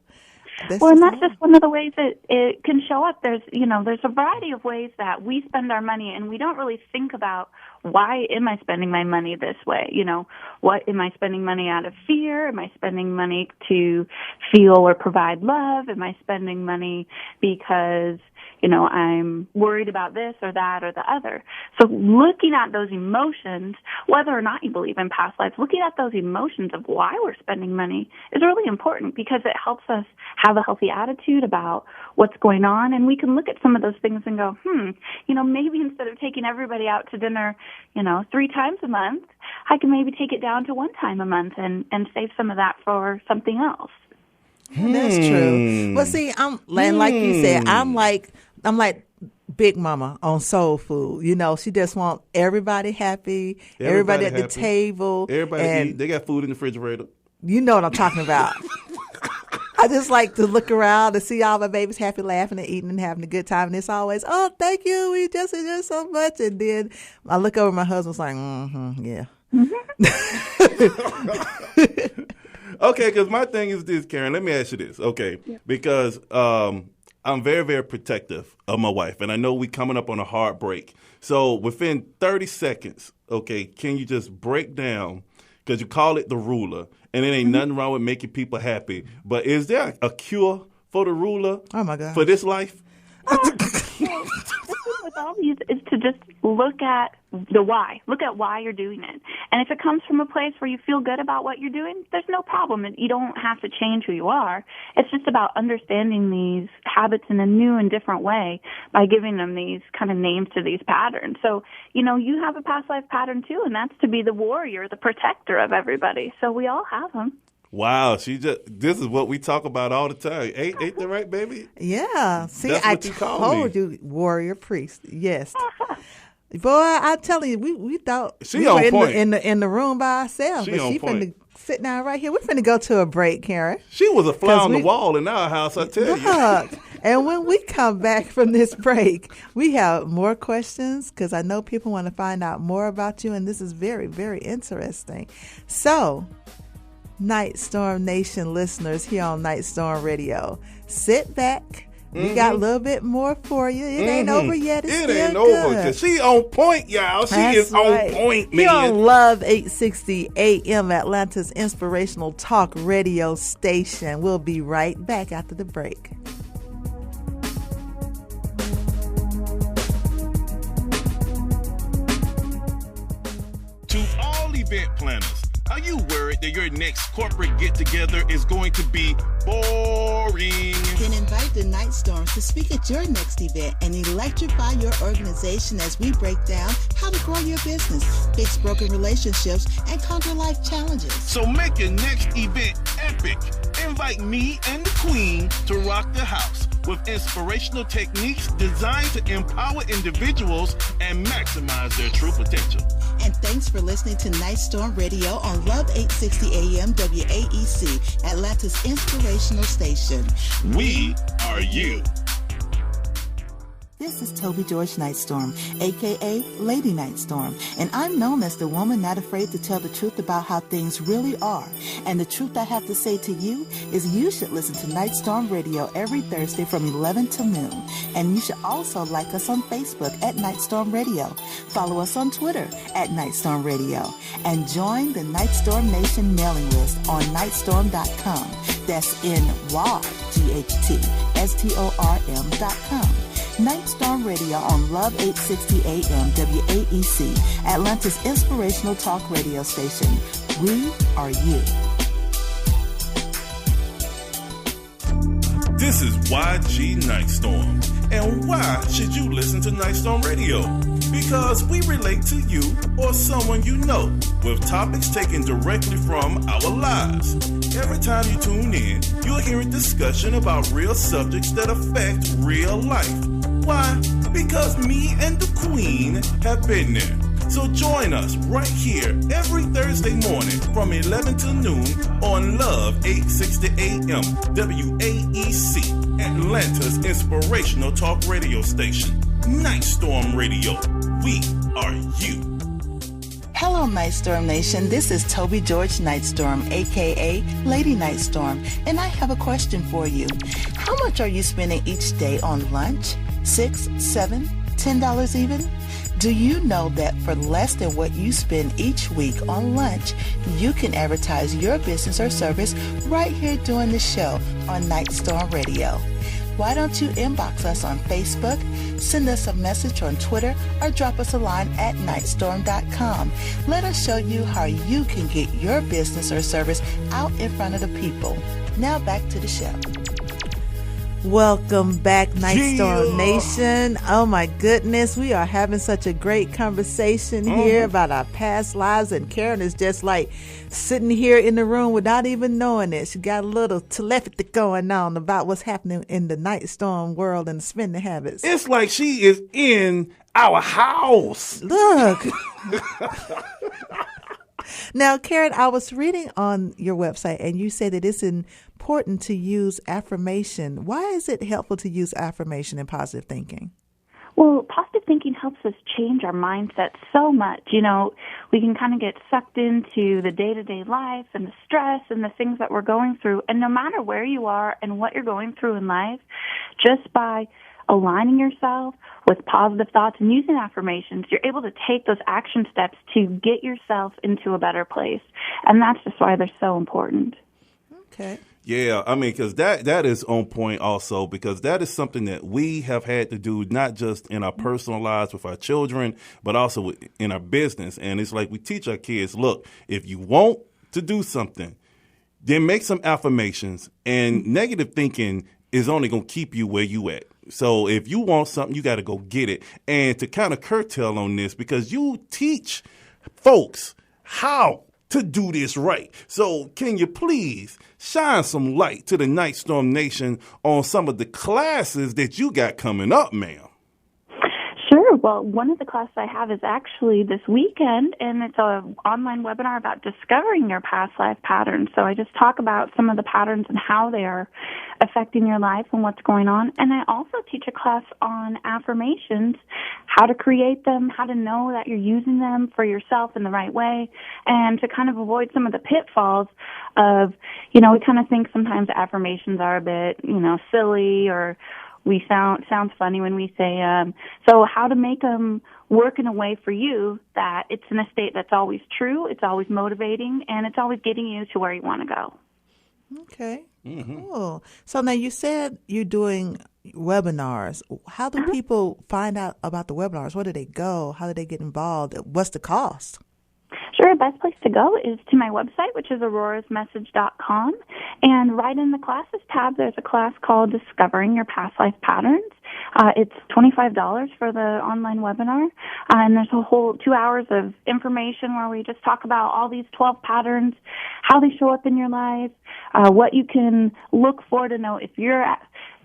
And that's just one of the ways that it can show up. There's a variety of ways that we spend our money, and we don't really think about, why am I spending my money this way? You know, what am I spending money out of fear? Am I spending money to feel or provide love? Am I spending money because, you know, I'm worried about this or that or the other? So looking at those emotions, whether or not you believe in past lives, looking at those emotions of why we're spending money is really important, because it helps us have a healthy attitude about what's going on. And we can look at some of those things and go, you know, maybe instead of taking everybody out to dinner, you know, 3 times a month, I can maybe take it down to 1 time a month and save some of that for something else. That's true. Well, see, like you said, I'm like Big Mama on Soul Food. You know, she just want everybody happy, everybody at the table. Everybody eat. They got food in the refrigerator. You know what I'm talking about. I just like to look around and see all my babies happy, laughing and eating and having a good time. And it's always, oh, thank you. We just enjoy so much. And then I look over, my husband's like, yeah. Okay, because my thing is this, Karen. Let me ask you this, okay? Yeah. Because I'm very, very protective of my wife, and I know we coming up on a hard break. So within 30 seconds, okay, can you just break down, because you call it the ruler, and it ain't nothing wrong with making people happy, but is there a cure for the ruler? Oh, my God. For this life? With all these is to just look at the why. Look at why you're doing it. And if it comes from a place where you feel good about what you're doing, there's no problem. You don't have to change who you are. It's just about understanding these habits in a new and different way by giving them these kind of names to these patterns. So, you know, you have a past life pattern too, and that's to be the warrior, the protector of everybody. So we all have them. Wow, this is what we talk about all the time. Ain't that right, baby? Yeah. See, that's what I told you, warrior priest. Yes. Boy, I'm telling you, we thought she we on were point. In the room by ourselves. She but on she point. finna sit down right here. We're finna go to a break, Karen. She was a fly on the wall in our house, I tell you. And when we come back from this break, we have more questions, because I know people want to find out more about you, and this is very, very interesting. So, Night Storm Nation listeners here on Night Storm Radio, sit back. We got a little bit more for you. It ain't over yet. It ain't over, because she on point, y'all. She is on point, man. You're on Love 860 AM, Atlanta's inspirational talk radio station. We'll be right back after the break. To all event planners, are you worried that your next corporate get-together is going to be boring? Then invite the Night Storms to speak at your next event and electrify your organization as we break down how to grow your business, fix broken relationships, and conquer life challenges. So make your next event epic. Invite me and the Queen to rock the house. with inspirational techniques designed to empower individuals and maximize their true potential. And thanks for listening to Night Storm Radio on Love 860 AM WAEC, Atlanta's inspirational station. We are you. This is Toby George Nightstorm, a.k.a. Lady Nightstorm, and I'm known as the woman not afraid to tell the truth about how things really are. And the truth I have to say to you is you should listen to Nightstorm Radio every Thursday from 11 to noon. And you should also like us on Facebook at Nightstorm Radio. Follow us on Twitter at Nightstorm Radio. And join the Nightstorm Nation mailing list on nightstorm.com. That's NYGHTSTORM.com. Nightstorm Radio on Love 860 AM WAEC, Atlanta's inspirational talk radio station. We are you. This is YG Nightstorm. And why should you listen to Nightstorm Radio? Because we relate to you or someone you know with topics taken directly from our lives. Every time you tune in, you'll hear a discussion about real subjects that affect real life. Why? Because me and the Queen have been there. So join us right here every Thursday morning from 11 to noon on Love 860 AM WAEC, Atlanta's inspirational talk radio station. Nightstorm Radio. We are you. Hello, Nightstorm Nation. This is Toby George Nightstorm, a.k.a. Lady Nightstorm, and I have a question for you. How much are you spending each day on lunch? $6, $7, $10 even? Do you know that for less than what you spend each week on lunch, you can advertise your business or service right here during the show on Nightstorm Radio? Why don't you inbox us on Facebook, send us a message on Twitter, or drop us a line at nightstorm.com. Let us show you how you can get your business or service out in front of the people. Now back to the show. Welcome back, Nightstorm Nation. Oh my goodness, we are having such a great conversation here about our past lives, and Karen is just like sitting here in the room without even knowing it. She got a little telepathy going on about what's happening in the Nightstorm world and spending habits. It's like she is in our house. Look. Now, Karen, I was reading on your website, and you said that it's important to use affirmation. Why is it helpful to use affirmation in positive thinking? Well, positive thinking helps us change our mindset so much. You know, we can kind of get sucked into the day-to-day life and the stress and the things that we're going through. And no matter where you are and what you're going through in life, just by aligning yourself with positive thoughts and using affirmations, you're able to take those action steps to get yourself into a better place. And that's just why they're so important. Okay. Yeah, I mean, because that is on point also, because that is something that we have had to do, not just in our personal lives with our children, but also in our business. And it's like we teach our kids, look, if you want to do something, then make some affirmations, and negative thinking is only going to keep you where you at. So if you want something, you got to go get it. And to kind of curtail on this, because you teach folks how to do this right. So can you please shine some light to the Nightstorm Nation on some of the classes that you got coming up, ma'am? Sure. Well, one of the classes I have is actually this weekend, and it's an online webinar about discovering your past life patterns. So I just talk about some of the patterns and how they are affecting your life and what's going on. And I also teach a class on affirmations, how to create them, how to know that you're using them for yourself in the right way, and to kind of avoid some of the pitfalls of, you know, we kind of think sometimes affirmations are a bit, you know, silly, or we sounds funny when we say so how to make them work in a way for you that it's in a state that's always true, it's always motivating, and it's always getting you to where you want to go. Okay. Cool. So now you said you're doing webinars. How do people find out about the webinars? Where do they go? How do they get involved? What's the cost? Sure, the best place to go is to my website, which is aurorasmessage.com. And right in the classes tab, there's a class called Discovering Your Past Life Patterns. It's $25 for the online webinar. And there's a whole 2 hours of information where we just talk about all these 12 patterns, how they show up in your life, what you can look for to know if you're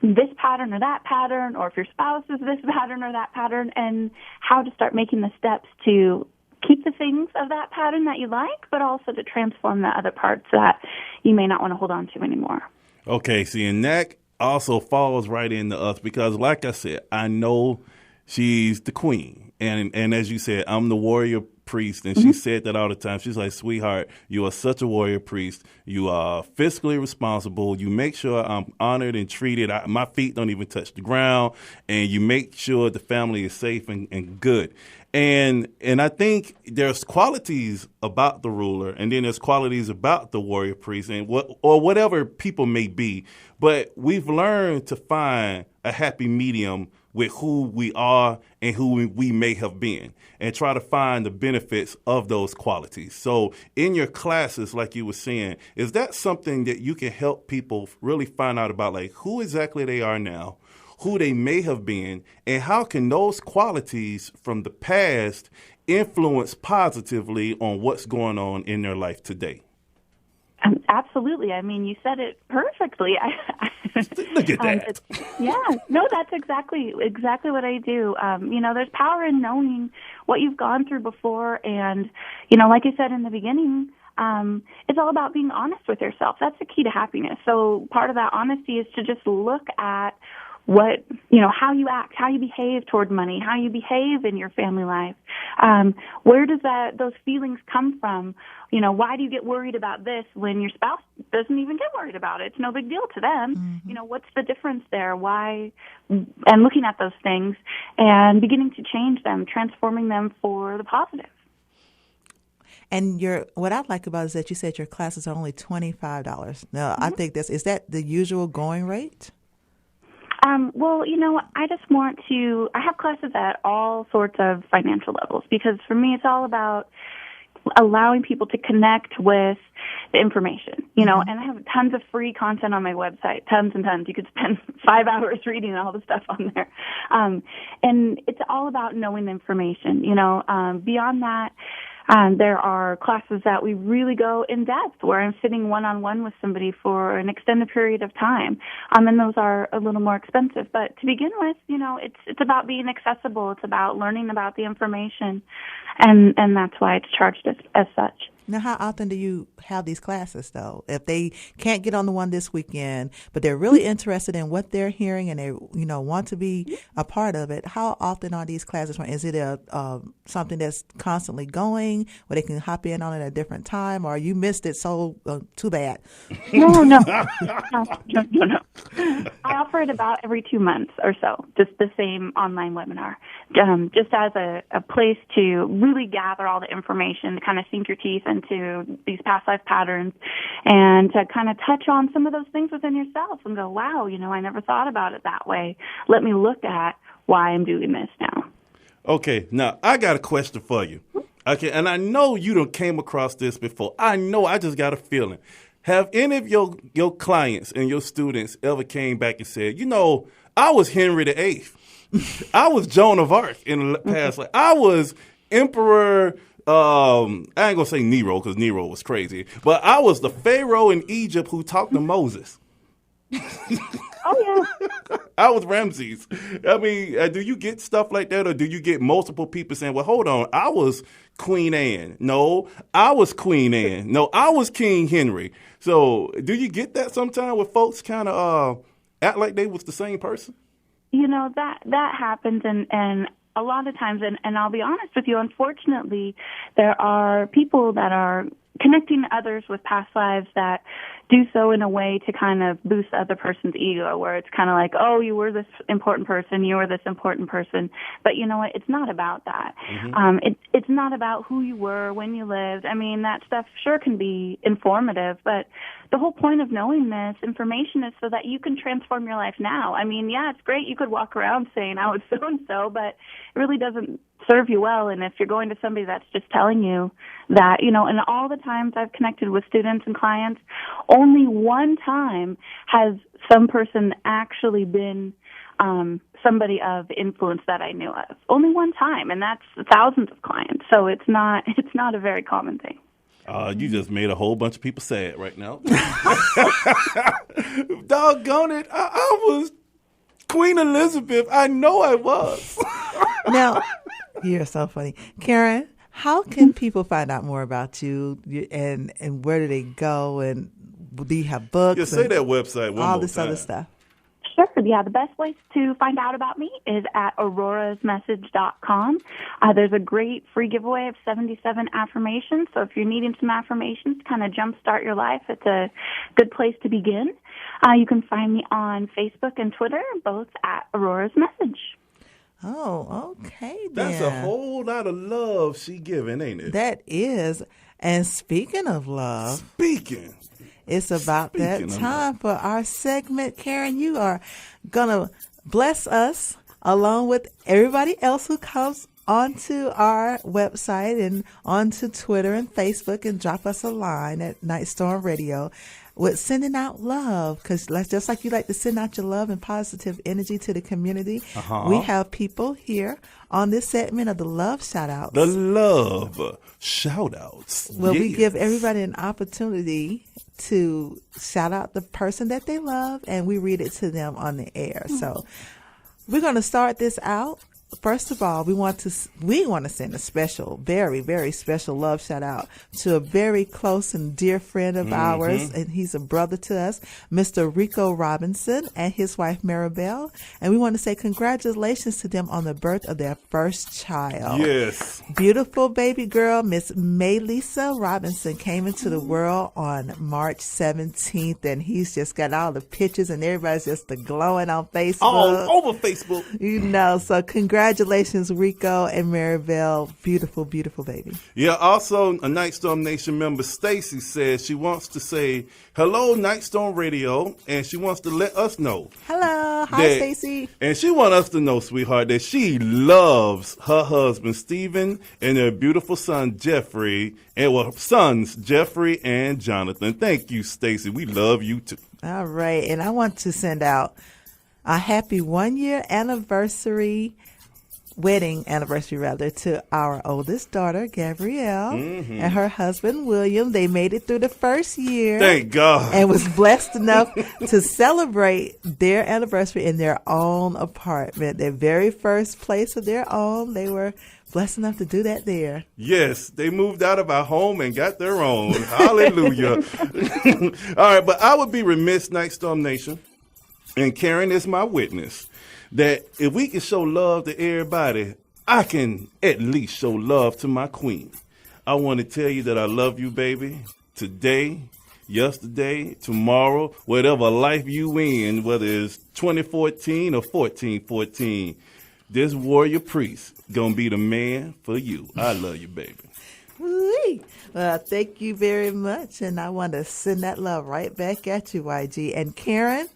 this pattern or that pattern, or if your spouse is this pattern or that pattern, and how to start making the steps to keep the things of that pattern that you like, but also to transform the other parts that you may not want to hold on to anymore. Okay, see, and that also falls right into us because, like I said, I know she's the queen. And as you said, I'm the warrior priest, and she said that all the time. She's like, sweetheart, you are such a warrior priest. You are fiscally responsible. You make sure I'm honored and treated. My feet don't even touch the ground, and you make sure the family is safe and good. And I think there's qualities about the ruler, and then there's qualities about the warrior priest, and whatever people may be. But we've learned to find a happy medium with who we are and who we may have been, and try to find the benefits of those qualities. So in your classes, like you were saying, is that something that you can help people really find out about, like who exactly they are now, who they may have been, and how can those qualities from the past influence positively on what's going on in their life today? Absolutely. I mean, you said it perfectly. Look at that. No, that's exactly what I do. There's power in knowing what you've gone through before. And, like I said in the beginning, it's all about being honest with yourself. That's the key to happiness. So part of that honesty is to just look at how you act, how you behave toward money, how you behave in your family life. Where does those feelings come from? Why do you get worried about this when your spouse doesn't even get worried about it? It's no big deal to them. Mm-hmm. What's the difference there? Why? And looking at those things and beginning to change them, transforming them for the positive. And what I like about it is that you said your classes are only $25. Now, I think is that the usual going rate? I just want I have classes at all sorts of financial levels, because for me it's all about allowing people to connect with the information, and I have tons of free content on my website, tons and tons. You could spend 5 hours reading all the stuff on there. And it's all about knowing the information, beyond that. There are classes that we really go in depth, where I'm sitting one-on-one with somebody for an extended period of time. And those are a little more expensive. But to begin with, it's about being accessible. It's about learning about the information. And that's why it's charged as such. Now, how often do you have these classes, though? If they can't get on the one this weekend, but they're really interested in what they're hearing and they, want to be a part of it, how often are these classes? Is it something that's constantly going, where they can hop in on it at a different time, or you missed it, so too bad? No. I offer it about every 2 months or so, just the same online webinar, just as a place to really gather all the information, to kind of sink your teeth into these past life patterns, and to kind of touch on some of those things within yourself and go, wow, I never thought about it that way. Let me look at why I'm doing this now. Okay, now I got a question for you. Okay, and I know you done came across this before. I just got a feeling. Have any of your clients and your students ever came back and said, I was Henry VIII. I was Joan of Arc in the past. Like, I was Emperor, I ain't gonna say Nero because Nero was crazy, but I was the Pharaoh in Egypt who talked to Moses. Oh, yeah. I was Ramses. I mean, do you get stuff like that, or do you get multiple people saying, well, hold on, I was Queen Anne. No, I was Queen Anne. No, I was King Henry. So do you get that sometime where folks kind of act like they was the same person? That happens, and a lot of times, and I'll be honest with you, unfortunately, there are people that are connecting others with past lives that do so in a way to kind of boost the other person's ego, where it's kind of like, oh, you were this important person, you were this important person. But you know what? It's not about that. Mm-hmm. It's not about who you were, when you lived. I mean, that stuff sure can be informative, but the whole point of knowing this information is so that you can transform your life now. I mean, yeah, it's great. You could walk around saying I was so-and-so, but it really doesn't serve you well. And if you're going to somebody that's just telling you that, and all the times I've connected with students and clients, only one time has some person actually been somebody of influence that I knew of. Only one time, and that's thousands of clients. So it's not a very common thing. You just made a whole bunch of people sad right now. Doggone it. I was Queen Elizabeth, I know I was. Now, you're so funny. Karen, how can people find out more about you, and where do they go, and do you have books? Yeah, say that website one all more this time. Other stuff. Sure. Yeah, the best place to find out about me is at aurorasmessage.com. There's a great free giveaway of 77 affirmations. So if you're needing some affirmations to kind of jumpstart your life, it's a good place to begin. You can find me on Facebook and Twitter, both at Aurora's Message. Oh, okay then. That's a whole lot of love she giving, ain't it? That is. And speaking of love. It's about that time for our segment. Karen, you are going to bless us along with everybody else who comes onto our website and onto Twitter and Facebook and drop us a line at NYGHTSTORM Radio with sending out love, because just like you like to send out your love and positive energy to the community, we have people here on this segment of the love shout-outs. The love shout-outs. Well, we give everybody an opportunity to shout out the person that they love, and we read it to them on the air. So we're going to start this out. First of all, we want to send a special, very, very special love shout out to a very close and dear friend of ours, and he's a brother to us, Mr. Rico Robinson and his wife Maribel. And we want to say congratulations to them on the birth of their first child. Yes. Beautiful baby girl, Miss Maylisa Robinson, came into the world on March 17th, and he's just got all the pictures, and everybody's just glowing on Facebook. All over Facebook. You know, so congratulations, Rico and Maribel. Beautiful, beautiful baby. Yeah, also a NYGHTSTORM Nation member, Stacy, says she wants to say hello, NYGHTSTORM Radio, and she wants to let us know. Hello. Hi, Stacy. And she wants us to know, sweetheart, that she loves her husband, Stephen, and their beautiful son, Jeffrey, and sons, Jeffrey and Jonathan. Thank you, Stacy. We love you, too. All right. And I want to send out a happy 1-year wedding anniversary to our oldest daughter, Gabrielle, and her husband, William. They made it through the first year. Thank God. And was blessed enough to celebrate their anniversary in their own apartment, their very first place of their own. They were blessed enough to do that there. Yes, they moved out of our home and got their own. Hallelujah. All right, but I would be remiss, NYGHTSTORM Nation, and Karen is my witness, that if we can show love to everybody, I can at least show love to my queen. I want to tell you that I love you, baby, today, yesterday, tomorrow, whatever life you in, whether it's 2014 or 1414, this warrior priest gonna be the man for you. I love you, baby. Well, thank you very much, and I want to send that love right back at you, YG. And Karen,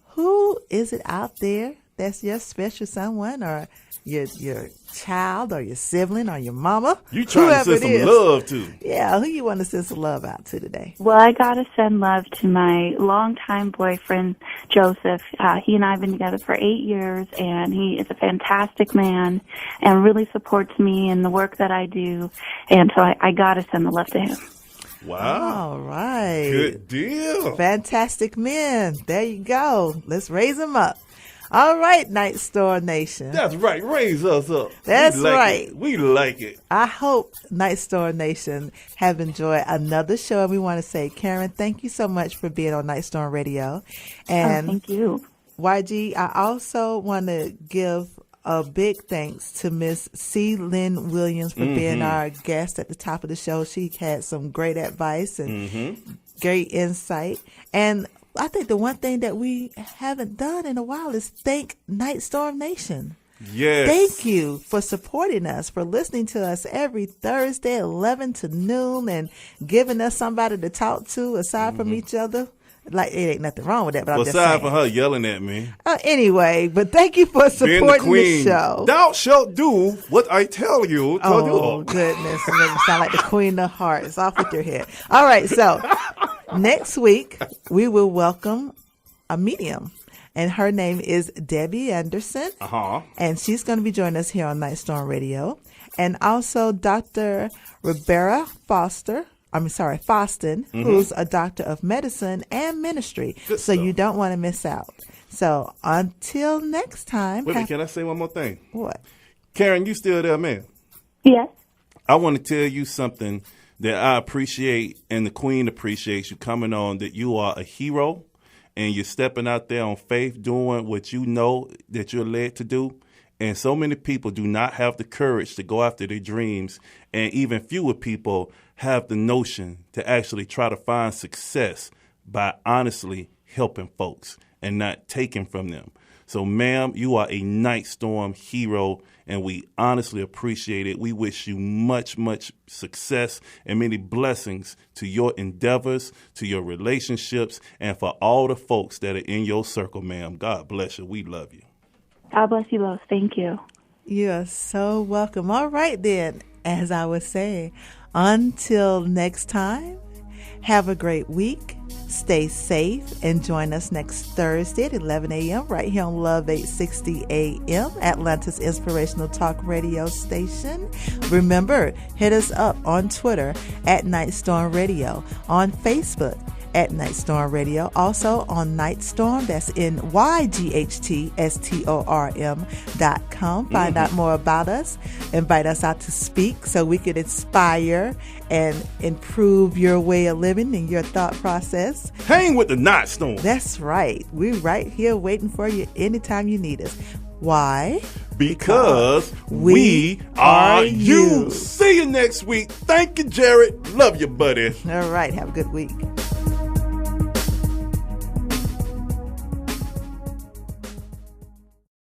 who is it out there that's your special someone, or your child, or your sibling, or your mama? You trying to send some love to? Yeah, who you want to send some love out to today? Well, I got to send love to my longtime boyfriend, Joseph. He and I have been together for 8 years, and he is a fantastic man and really supports me in the work that I do. And so I got to send the love to him. Wow. All right. Good deal. Fantastic men. There you go. Let's raise them up. All right, NYGHTSTORM Nation. That's right. Raise us up. That's right. We like it. I hope NYGHTSTORM Nation have enjoyed another show. And we want to say, Karen, thank you so much for being on NYGHTSTORM Radio. And thank you. YG, I also want to give a big thanks to Miss C. Lynn Williams for being our guest at the top of the show. She had some great advice and great insight. And I think the one thing that we haven't done in a while is thank NYGHTSTORM Nation. Yes. Thank you for supporting us, for listening to us every Thursday, 11 to noon, and giving us somebody to talk to aside from each other. Like, it ain't nothing wrong with that, but I'm just saying. Aside from her yelling at me. Anyway, but thank you for supporting the show. Thou shalt do what I tell you. Oh, goodness. You make me sound like the Queen of Hearts. Off with your head. All right, so next week, we will welcome a medium. And her name is Debbie Anderson. And she's going to be joining us here on NYGHTSTORM Radio. And also Dr. Ribera Foster Foston, who's a doctor of medicine and ministry. Good so stuff. You don't want to miss out. So until next time. Wait a minute, can I say one more thing? What? Karen, you still there, man? Yes. I want to tell you something that I appreciate and the Queen appreciates you coming on, that you are a hero and you're stepping out there on faith, doing what you know that you're led to do. And so many people do not have the courage to go after their dreams, and even fewer people have the notion to actually try to find success by honestly helping folks and not taking from them. So, ma'am, you are a Night Storm hero, and we honestly appreciate it. We wish you much, much success and many blessings to your endeavors, to your relationships, and for all the folks that are in your circle, ma'am. God bless you. We love you. God bless you both. Thank you. You are so welcome. All right, then, as I was saying, until next time, have a great week. Stay safe and join us next Thursday at 11 a.m. right here on Love 860 AM, Atlanta's Inspirational Talk Radio station. Remember, hit us up on Twitter at Night Storm Radio, on Facebook at Night Storm Radio, also on Night Storm, that's NYGHTSTORM.com. Find out more about us, invite us out to speak so we can inspire and improve your way of living and your thought process. Hang with the Night Storm. That's right. We're right here waiting for you anytime you need us. Why? Because we are you. See you next week. Thank you, Jared. Love you, buddy. All right. Have a good week.